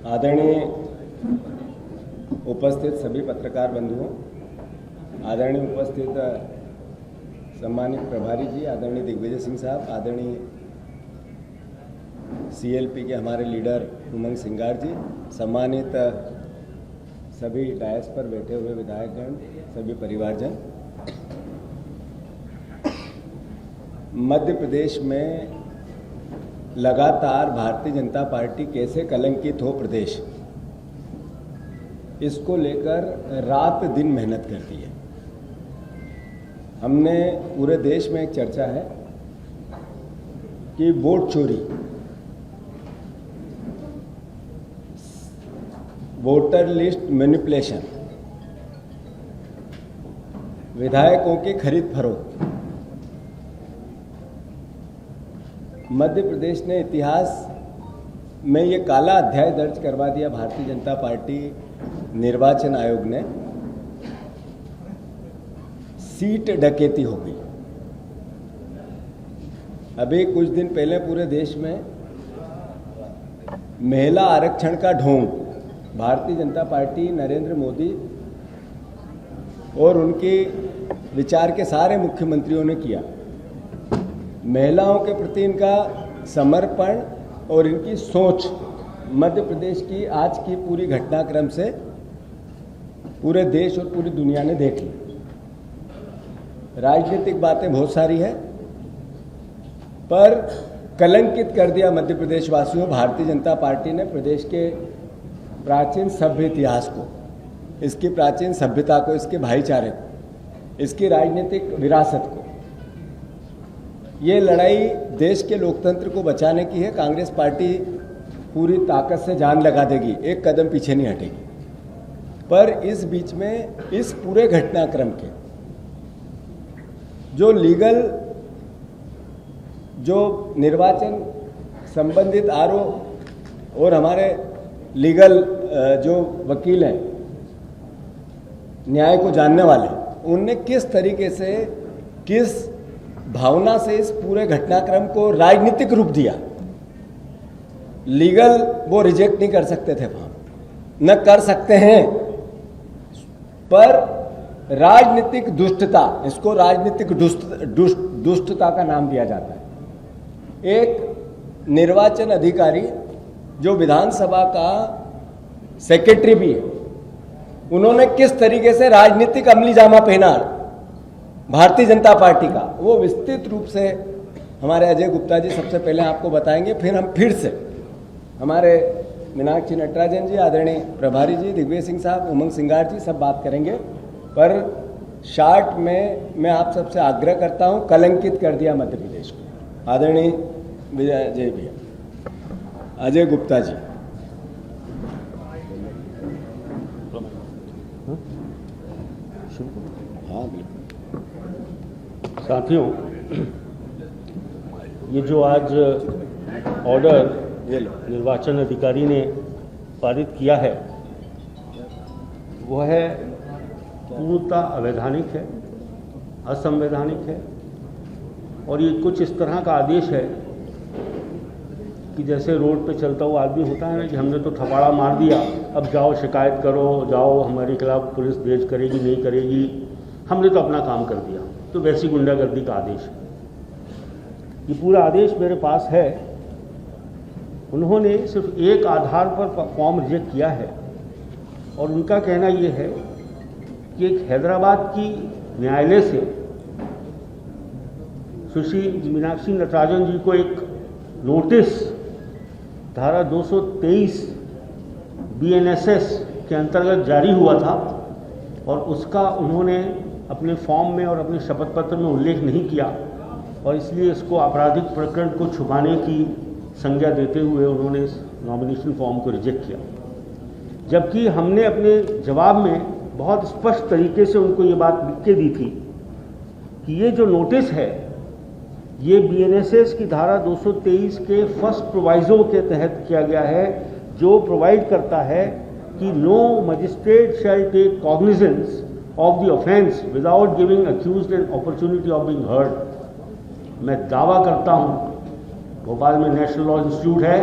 आदरणीय उपस्थित सभी पत्रकार बंधुओं, आदरणीय उपस्थित सम्मानित प्रभारी जी, आदरणीय दिग्विजय सिंह साहब, आदरणीय सीएलपी के हमारे लीडर उमंग सिंगार जी, सम्मानित सभी डायस पर बैठे हुए विधायकगण, सभी परिवारजन। मध्य प्रदेश में लगातार भारतीय जनता पार्टी कैसे कलंकित हो प्रदेश, इसको लेकर रात दिन मेहनत करती है। हमने पूरे देश में एक चर्चा है कि वोट चोरी, वोटर लिस्ट मैनिपुलेशन, विधायकों की खरीद फरोख्त, मध्य प्रदेश ने इतिहास में ये काला अध्याय दर्ज करवा दिया। भारतीय जनता पार्टी निर्वाचन आयोग ने सीट डकैती हो गई। अभी कुछ दिन पहले पूरे देश में महिला आरक्षण का ढोंग भारतीय जनता पार्टी, नरेंद्र मोदी और उनके विचार के सारे मुख्यमंत्रियों ने किया। महिलाओं के प्रति इनका समर्पण और इनकी सोच मध्य प्रदेश की आज की पूरी घटनाक्रम से पूरे देश और पूरी दुनिया ने देख ली। राजनीतिक बातें बहुत सारी है, पर कलंकित कर दिया मध्य प्रदेश वासियों भारतीय जनता पार्टी ने प्रदेश के प्राचीन सभ्य इतिहास को, इसकी प्राचीन सभ्यता को, इसके भाईचारे को, इसकी राजनीतिक विरासत को। ये लड़ाई देश के लोकतंत्र को बचाने की है। कांग्रेस पार्टी पूरी ताकत से जान लगा देगी, एक कदम पीछे नहीं हटेगी। पर इस बीच में इस पूरे घटनाक्रम के जो लीगल, जो निर्वाचन संबंधित आरोप और हमारे लीगल जो वकील हैं, न्याय को जानने वाले, उनने किस तरीके से, किस भावना से इस पूरे घटनाक्रम को राजनीतिक रूप दिया। लीगल वो रिजेक्ट नहीं कर सकते थे, वहां न कर सकते हैं, पर राजनीतिक दुष्टता, इसको राजनीतिक दुष्टता का नाम दिया जाता है। एक निर्वाचन अधिकारी जो विधानसभा का सेक्रेटरी भी है, उन्होंने किस तरीके से राजनीतिक अमली जामा पहना भारतीय जनता पार्टी का, वो विस्तृत रूप से हमारे अजय गुप्ता जी सबसे पहले आपको बताएंगे। फिर हम फिर से हमारे मीनाक्षी नटराजन जी, आदरणीय प्रभारी जी, दिग्विजय सिंह साहब, उमंग सिंगार जी सब बात करेंगे। पर शार्ट में मैं आप सबसे आग्रह करता हूं, कलंकित कर दिया मध्य प्रदेश को। आदरणीय विजय भैया, अजय गुप्ता जी। हाँ बिल्कुल। साथियों, ये जो आज ऑर्डर निर्वाचन अधिकारी ने पारित किया है, वो है पूर्णतः अवैधानिक है, असंवैधानिक है। और ये कुछ इस तरह का आदेश है कि जैसे रोड पे चलता हुआ आदमी होता है ना, कि हमने तो थपाड़ा मार दिया, अब जाओ शिकायत करो, जाओ हमारे खिलाफ पुलिस दर्ज करेगी नहीं करेगी, हमने तो अपना काम कर दिया। तो वैसी गुंडागर्दी का आदेश है। ये पूरा आदेश मेरे पास है। उन्होंने सिर्फ एक आधार पर फॉर्म रिजेक्ट किया है, और उनका कहना ये है कि एक हैदराबाद की न्यायालय से सुश्री मीनाक्षी नटराजन जी को एक नोटिस धारा 223 BNSS के अंतर्गत जारी हुआ था, और उसका उन्होंने अपने फॉर्म में और अपने शपथ पत्र में उल्लेख नहीं किया, और इसलिए इसको आपराधिक प्रकरण को छुपाने की संज्ञा देते हुए उन्होंने इस नॉमिनेशन फॉर्म को रिजेक्ट किया। जबकि हमने अपने जवाब में बहुत स्पष्ट तरीके से उनको ये बात लिख के दी थी कि ये जो नोटिस है, ये BNSS की धारा 223 के फर्स्ट प्रोवाइजो के तहत किया गया है, जो प्रोवाइड करता है कि no magistrate shall take cognizance of the offence without giving accused an opportunity of being heard। मैं दावा करता हूँ, भोपाल में नेशनल लॉ इंस्टीट्यूट है,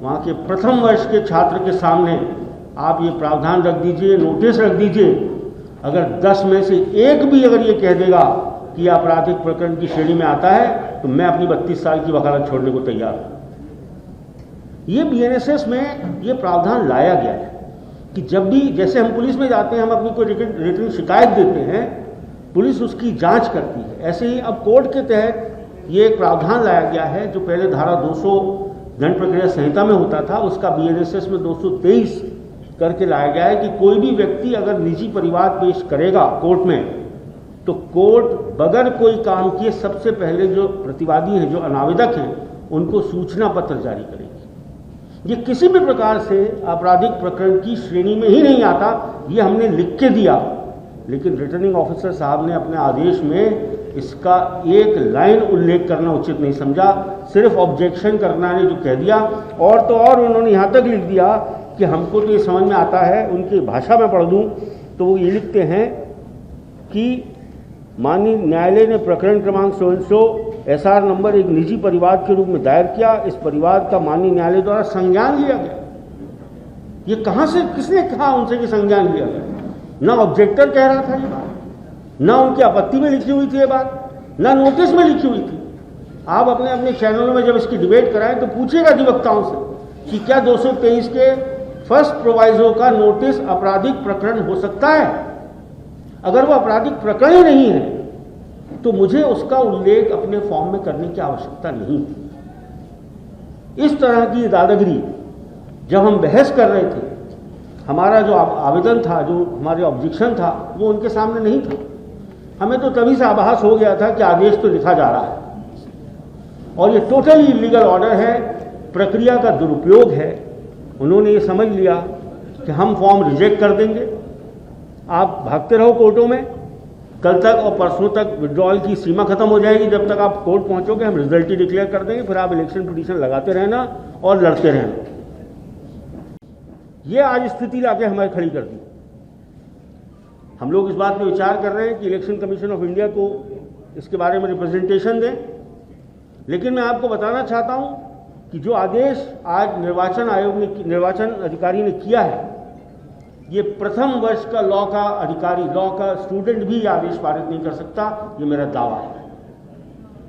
वहाँ के प्रथम वर्ष के छात्र के सामने आप ये प्रावधान रख दीजिए, नोटिस रख दीजिए, अगर 10 में से एक भी अगर ये कह देगा कि आपराधिक प्रकरण की श्रेणी में आता है तो मैं अपनी 32 साल की वकालत छोड़ने को तैयार हूँ। ये बीएनएसएस में ये प्रावधान लाया गया है कि जब भी, जैसे हम पुलिस में जाते हैं, हम अपनी कोई रिटन शिकायत देते हैं, पुलिस उसकी जांच करती है, ऐसे ही अब कोर्ट के तहत ये एक प्रावधान लाया गया है जो पहले धारा 200 दंड प्रक्रिया संहिता में होता था, उसका बीएनएसएस में 223 करके लाया गया है कि कोई भी व्यक्ति अगर निजी परिवाद पेश करेगा कोर्ट में तो कोर्ट बगैर कोई काम किए सबसे पहले जो प्रतिवादी हैं, जो अनावेदक हैं, उनको सूचना पत्र जारी करेगी। ये किसी भी प्रकार से आपराधिक प्रकरण की श्रेणी में ही नहीं आता, ये हमने लिख के दिया, लेकिन रिटर्निंग ऑफिसर साहब ने अपने आदेश में इसका एक लाइन उल्लेख करना उचित नहीं समझा, सिर्फ ऑब्जेक्शन करना ने जो कह दिया, और तो और उन्होंने यहाँ तक लिख दिया कि हमको तो ये समझ में आता है, उनकी भाषा में पढ़ दूँ तो वो ये लिखते हैं कि माननीय न्यायालय ने प्रकरण क्रमांक 100 SR नंबर एक निजी परिवाद के रूप में दायर किया, इस परिवाद का माननीय न्यायालय द्वारा संज्ञान लिया गया। ये कहाँ से, किसने कहा उनसे कि संज्ञान लिया गया? ना ऑब्जेक्टर कह रहा था ये बात, ना उनकी आपत्ति में लिखी हुई थी ये बात, ना नोटिस में लिखी हुई थी। आप अपने अपने चैनलों में जब इसकी डिबेट कराएं तो पूछिएगा अधिवक्ताओं से कि क्या 223 के फर्स्ट प्रोवाइजो का नोटिस आपराधिक प्रकरण हो सकता है? अगर वो आपराधिक प्रकरण ही नहीं है तो मुझे उसका उल्लेख अपने फॉर्म में करने की आवश्यकता नहीं थी। इस तरह की दादागिरी जब हम बहस कर रहे थे, हमारा जो आवेदन था, जो हमारे ऑब्जेक्शन था, वो उनके सामने नहीं था। हमें तो तभी से आभास हो गया था कि आदेश तो लिखा जा रहा है और ये टोटली इलीगल ऑर्डर है, प्रक्रिया का दुरुपयोग है। उन्होंने ये समझ लिया कि हम फॉर्म रिजेक्ट कर देंगे, आप भागते रहो कोर्टों में, कल तक और परसों तक विड्रॉल की सीमा खत्म हो जाएगी, जब तक आप कोर्ट पहुंचोगे हम रिजल्ट ही डिक्लेयर कर देंगे, फिर आप इलेक्शन पिटीशन लगाते रहना और लड़ते रहना। ये आज स्थिति लाके हमारी खड़ी कर दी। हम लोग इस बात पे विचार कर रहे हैं कि इलेक्शन कमीशन ऑफ इंडिया को इसके बारे में रिप्रेजेंटेशन दें, लेकिन मैं आपको बताना चाहता हूं कि जो आदेश आज निर्वाचन आयोग ने, निर्वाचन अधिकारी ने किया है, ये प्रथम वर्ष का लॉ का अधिकारी, लॉ का स्टूडेंट भी ये आदेश पारित नहीं कर सकता, ये मेरा दावा है।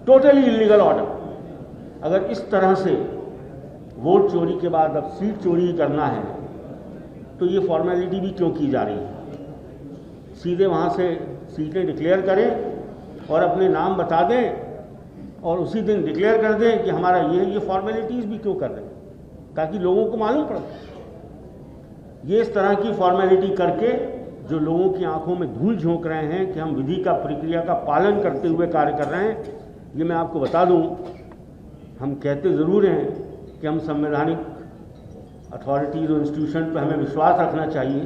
Totally illegal order. अगर इस तरह से वोट चोरी के बाद अब सीट चोरी करना है तो ये फॉर्मेलिटी भी क्यों की जा रही है? सीधे वहाँ से सीटें डिक्लेयर करें और अपने नाम बता दें और उसी दिन डिक्लेयर कर दें कि हमारा ये फॉर्मेलिटीज़ भी क्यों कर रहे हैं, ताकि लोगों को मालूम पड़े। ये इस तरह की फॉर्मेलिटी करके जो लोगों की आंखों में धूल झोंक रहे हैं कि हम विधि का, प्रक्रिया का पालन करते हुए कार्य कर रहे हैं, ये मैं आपको बता दूं, हम कहते ज़रूर हैं कि हम संवैधानिक अथॉरिटीज़ और इंस्टीट्यूशन पर हमें विश्वास रखना चाहिए,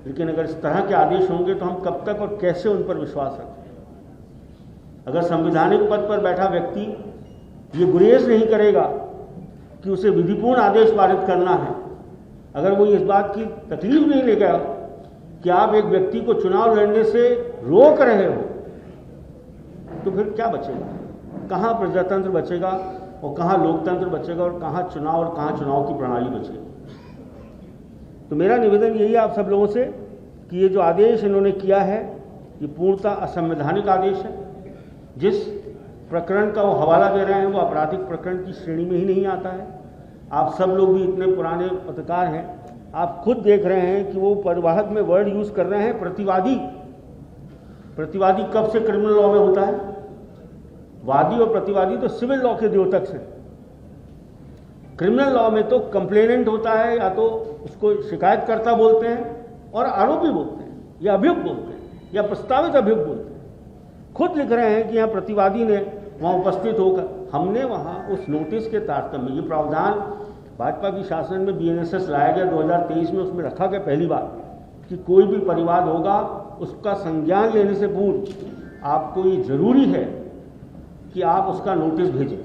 लेकिन अगर इस तरह के आदेश होंगे तो हम कब तक और कैसे उन पर विश्वास रखें? अगर संवैधानिक पद पर बैठा व्यक्ति ये गुरेज नहीं करेगा कि उसे विधिपूर्ण आदेश पारित करना है, अगर वो इस बात की तकलीफ नहीं लेगा कि आप एक व्यक्ति को चुनाव लड़ने से रोक रहे हो, तो फिर क्या बचेगा? कहाँ प्रजातंत्र बचेगा और कहाँ लोकतंत्र बचेगा और कहाँ चुनाव की प्रणाली बचेगी? तो मेरा निवेदन यही है आप सब लोगों से कि ये जो आदेश इन्होंने किया है ये पूर्णतः असंवैधानिक आदेश है। जिस प्रकरण का वो हवाला दे रहे हैं वो आपराधिक प्रकरण की श्रेणी में ही नहीं आता है। आप सब लोग भी इतने पुराने पत्रकार हैं, आप खुद देख रहे हैं कि वो परिवाहक में वर्ड यूज़ कर रहे हैं प्रतिवादी। प्रतिवादी कब से क्रिमिनल लॉ में होता है? वादी और प्रतिवादी तो सिविल लॉ के द्योतक से। क्रिमिनल लॉ में तो कंप्लेनेंट होता है, या तो उसको शिकायतकर्ता बोलते हैं और आरोपी बोलते हैं, या अभियुक्त बोलते हैं, या प्रस्तावित अभियुक्त बोलते हैं। खुद लिख रहे हैं कि यहाँ प्रतिवादी ने वहाँ उपस्थित होकर, हमने वहाँ उस नोटिस के तारतम्य, ये प्रावधान भाजपा की शासन में बीएनएसएस लाया गया 2023 में, उसमें रखा गया पहली बार कि कोई भी परिवाद होगा उसका संज्ञान लेने से पूर्व आपको ये जरूरी है कि आप उसका नोटिस भेजें।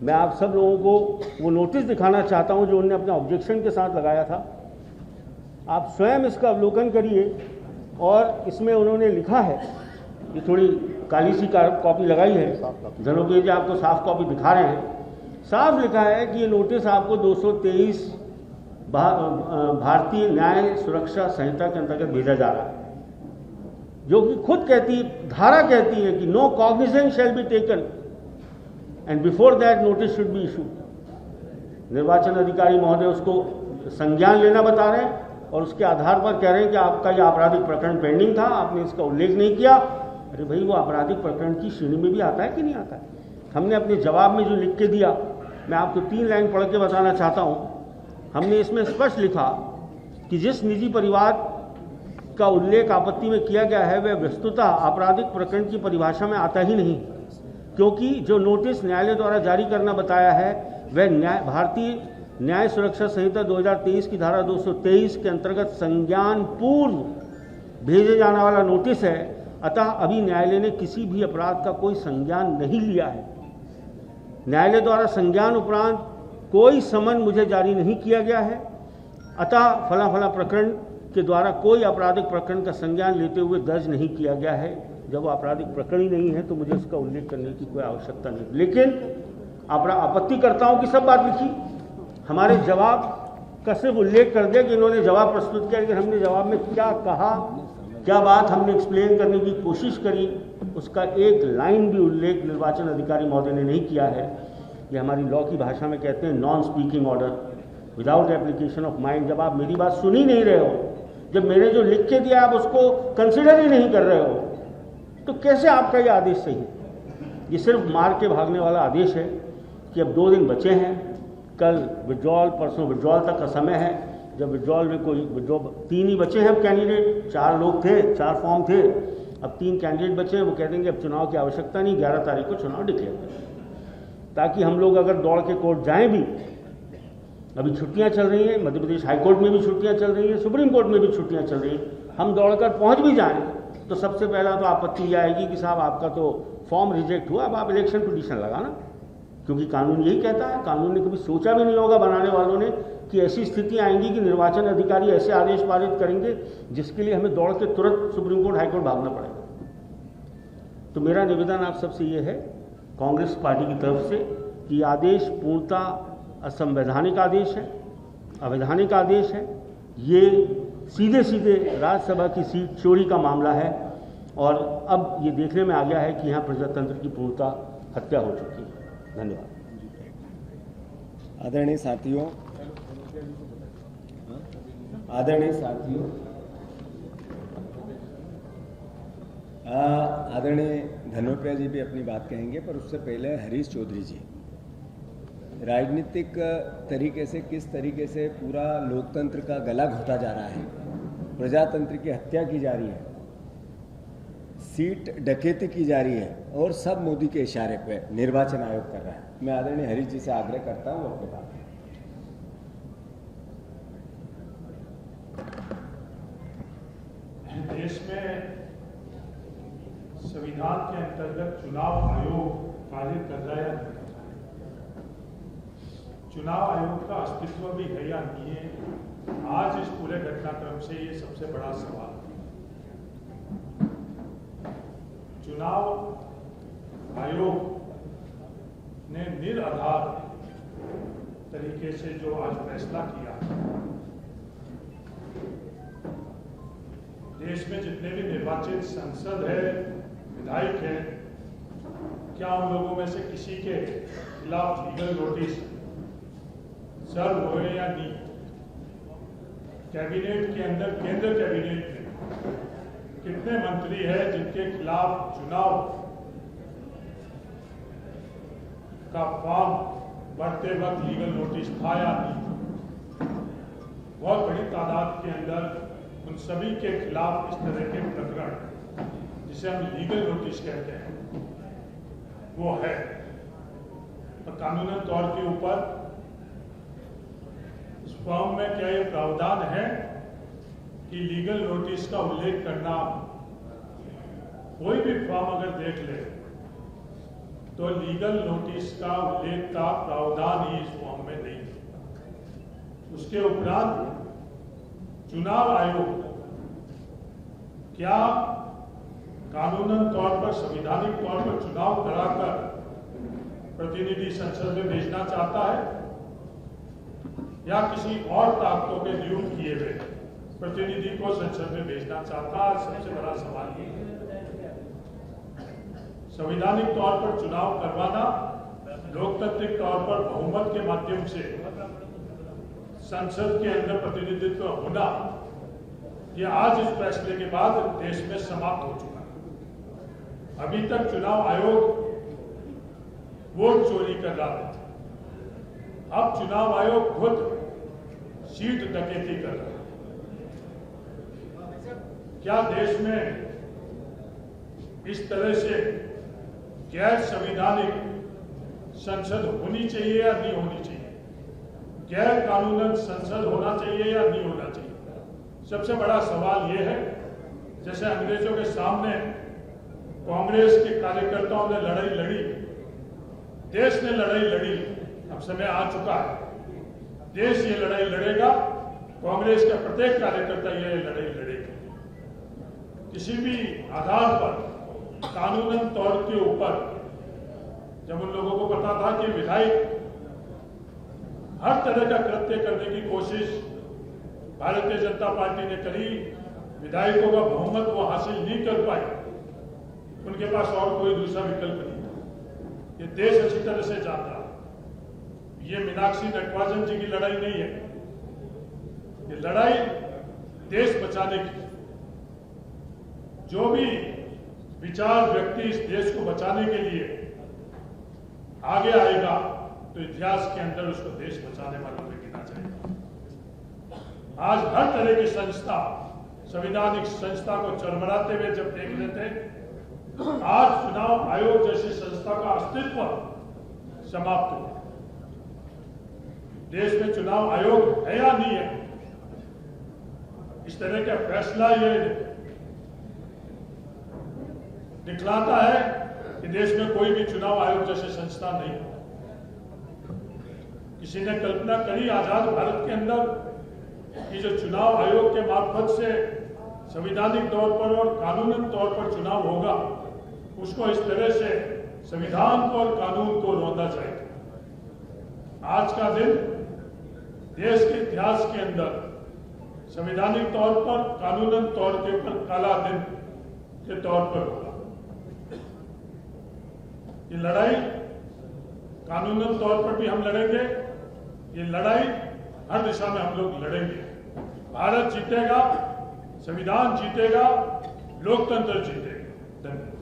मैं आप सब लोगों को वो नोटिस दिखाना चाहता हूं जो उन्होंने अपने ऑब्जेक्शन के साथ लगाया था। आप स्वयं इसका अवलोकन करिए और इसमें उन्होंने लिखा है, ये थोड़ी काली सी कॉपी लगाई है, धनोपे जी आपको साफ कॉपी दिखा रहे हैं। साफ लिखा है कि ये नोटिस आपको 223 भारतीय न्याय सुरक्षा संहिता के अंतर्गत भेजा जा रहा है, जो कि खुद कहती है, धारा कहती है कि no cognizance shall be taken and before that notice should be issued. निर्वाचन अधिकारी महोदय उसको संज्ञान लेना बता रहे हैं और उसके आधार पर कह रहे हैं कि आपका यह आपराधिक प्रकरण पेंडिंग था, आपने इसका उल्लेख नहीं किया। अरे भाई, वो आपराधिक प्रकरण की श्रेणी में भी आता है कि नहीं आता है? हमने अपने जवाब में जो लिख के दिया, मैं आपको 3 लाइन पढ़ के बताना चाहता हूँ। हमने इसमें स्पष्ट लिखा कि जिस निजी परिवार का उल्लेख आपत्ति में किया गया है वह वस्तुतः आपराधिक प्रकरण की परिभाषा में आता ही नहीं, क्योंकि जो नोटिस न्यायालय द्वारा जारी करना बताया है वह भारतीय न्याय सुरक्षा संहिता 2023 की धारा 223 के अंतर्गत संज्ञान पूर्व भेजे जाने वाला नोटिस है। अतः अभी न्यायालय ने किसी भी अपराध का कोई संज्ञान नहीं लिया है। न्यायालय द्वारा संज्ञान उपरांत कोई समन मुझे जारी नहीं किया गया है। अतः फला फला प्रकरण के द्वारा कोई आपराधिक प्रकरण का संज्ञान लेते हुए दर्ज नहीं किया गया है। जब वो आपराधिक प्रकरण ही नहीं है तो मुझे इसका उल्लेख करने की कोई आवश्यकता नहीं। लेकिन आपत्तिकर्ताओं की सब बात लिखी, हमारे जवाब का सिर्फ उल्लेख कर दिया कि इन्होंने जवाब प्रस्तुत किया, लेकिन हमने जवाब में क्या कहा, क्या बात हमने एक्सप्लेन करने की कोशिश करी, उसका एक लाइन भी उल्लेख निर्वाचन अधिकारी महोदय ने नहीं किया है। ये हमारी लॉ की भाषा में कहते हैं non speaking order without application of mind. जब आप मेरी बात सुन ही नहीं रहे हो, जब मैंने जो लिख के दिया आप उसको कंसिडर ही नहीं कर रहे हो, तो कैसे आपका ये आदेश सही है? ये सिर्फ मार के भागने वाला आदेश है कि अब 2 दिन बचे हैं, कल विड्रॉल, परसों विड्रॉल तक का समय है। जब विड्रॉल में कोई 3 ही बचे हैं अब कैंडिडेट, 4 लोग थे, 4 फॉर्म थे, अब 3 कैंडिडेट बचे हैं। वो कह देंगे अब चुनाव की आवश्यकता नहीं, 11 तारीख को चुनाव डिक्लेयर करें, ताकि हम लोग अगर दौड़ के कोर्ट जाएं भी, अभी छुट्टियां चल रही हैं, मध्य प्रदेश हाईकोर्ट में भी छुट्टियां चल रही हैं, सुप्रीम कोर्ट में भी छुट्टियां चल रही हैं, हम दौड़कर पहुंच भी जाएं तो सबसे पहला तो आपत्ति यह आएगी कि साहब आपका तो फॉर्म रिजेक्ट हुआ, अब आप इलेक्शन पिटीशन लगाना, क्योंकि कानून यही कहता है। कानून ने कभी सोचा भी नहीं होगा बनाने वालों ने कि ऐसी स्थिति आएंगी कि निर्वाचन अधिकारी ऐसे आदेश पारित करेंगे जिसके लिए हमें दौड़ के तुरंत सुप्रीम कोर्ट हाईकोर्ट भागना पड़ेगा। तो मेरा निवेदन आप सबसे ये है कांग्रेस पार्टी की तरफ से कि आदेश पूर्णतः असंवैधानिक आदेश है, अवैधानिक आदेश है। ये सीधे सीधे राज्यसभा की सीट चोरी का मामला है और अब ये देखने में आ गया है कि यहाँ प्रजातंत्र की पूर्णतः हत्या हो चुकी है। धन्यवाद। आदरणीय साथियों, आदरणीय धनोपिया जी भी अपनी बात कहेंगे, पर उससे पहले हरीश चौधरी जी, राजनीतिक तरीके से किस तरीके से पूरा लोकतंत्र का गला घोटा जा रहा है, प्रजातंत्र की हत्या की जा रही है, सीट डकैती की जा रही है और सब मोदी के इशारे पे निर्वाचन आयोग कर रहा है। मैं आदरणीय हरीश जी से आग्रह करता हूं अपने बात। देश में संविधान के अंतर्गत चुनाव आयोग कार्य कर रहा है, चुनाव आयोग का अस्तित्व भी है या नहीं है, आज इस पूरे घटनाक्रम से ये सबसे बड़ा सवाल है। चुनाव आयोग ने निराधार तरीके से जो आज फैसला किया, देश में जितने भी निर्वाचित सांसद है, विधायक है, क्या उन लोगों में से किसी के खिलाफ लीगल नोटिस सर्व हुए या नहीं? कैबिनेट के अंदर, केंद्र कैबिनेट में कितने मंत्री हैं जिनके खिलाफ चुनाव का फॉर्म भरते वक्त लीगल नोटिस था या नहीं? बहुत बड़ी तादाद के अंदर उन सभी के खिलाफ इस तरह के प्रकरण, जिसे हम लीगल नोटिस कहते हैं, वो है। और कानूनी तौर के ऊपर इस फॉर्म में क्या ये प्रावधान है कि लीगल नोटिस का उल्लेख करना? कोई भी फॉर्म अगर देख ले तो लीगल नोटिस का उल्लेख का प्रावधान ही इस फॉर्म में नहीं है। उसके उपरांत चुनाव आयोग क्या कानूनन तौर पर, संवैधानिक तौर पर चुनाव कराकर प्रतिनिधि संसद में भेजना चाहता है या किसी और ताकतों के नियुक्त किए हुए प्रतिनिधि को संसद में भेजना चाहता है। सबसे बड़ा सवाल ये है। संवैधानिक तौर पर चुनाव करवाना, लोकतांत्रिक तौर पर बहुमत के माध्यम से संसद के अंदर प्रतिनिधित्व होना, यह आज इस फैसले के बाद देश में समाप्त हो चुका है। अभी तक चुनाव आयोग वोट चोरी कर रहा था, अब चुनाव आयोग खुद सीट डकैती कर रहा है। क्या देश में इस तरह से गैर संवैधानिक संसद होनी चाहिए या नहीं होनी चाहिए? गैर कानूनन संसद होना चाहिए या नहीं होना चाहिए? सबसे बड़ा सवाल यह है, जैसे अंग्रेजों के सामने कांग्रेस के कार्यकर्ताओं ने लड़ाई लड़ी, देश ने लड़ाई लड़ी, अब समय आ चुका है देश ये लड़ाई लड़ेगा, कांग्रेस का प्रत्येक कार्यकर्ता ये लड़ाई लड़ेगा। किसी भी आधार पर कानूनन तौर के ऊपर, जब उन लोगों को पता था कि विधायक हर तरह का कृत्य करने की कोशिश भारतीय जनता पार्टी ने करी, विधायकों का बहुमत वो हासिल नहीं कर पाए, उनके पास और कोई दूसरा विकल्प नहीं था। ये देश अच्छी तरह से जानता है, ये मीनाक्षी नटराजन जी की लड़ाई नहीं है, ये लड़ाई देश बचाने की। जो भी विचार व्यक्ति इस देश को बचाने के लिए आगे आएगा तो इतिहास के अंदर उसको देश बचाने वालों में गिना जाएगा। आज हर तरह की संस्था, संवैधानिक संस्था को चरमराते हुए जब देख लेते, आज चुनाव आयोग जैसी संस्था का अस्तित्व समाप्त हो। देश में चुनाव आयोग है या नहीं है, इस तरह का फैसला ये दिखलाता है कि देश में कोई भी चुनाव आयोग जैसी संस्था नहीं। किसी ने कल्पना करी आजाद भारत के अंदर कि जो चुनाव आयोग के मार्फत से संवैधानिक तौर पर और कानूनन तौर पर चुनाव होगा, उसको इस तरह से संविधान को और कानून को रोंदा जाएगा। आज का दिन देश के इतिहास के अंदर संवैधानिक तौर पर, कानूनन तौर के ऊपर काला दिन के तौर पर होगा। ये लड़ाई कानूनन तौर पर भी हम लड़ेंगे, ये लड़ाई हर दिशा में हम लोग लड़ेंगे। भारत जीतेगा, संविधान जीतेगा, लोकतंत्र जीतेगा। धन्यवाद।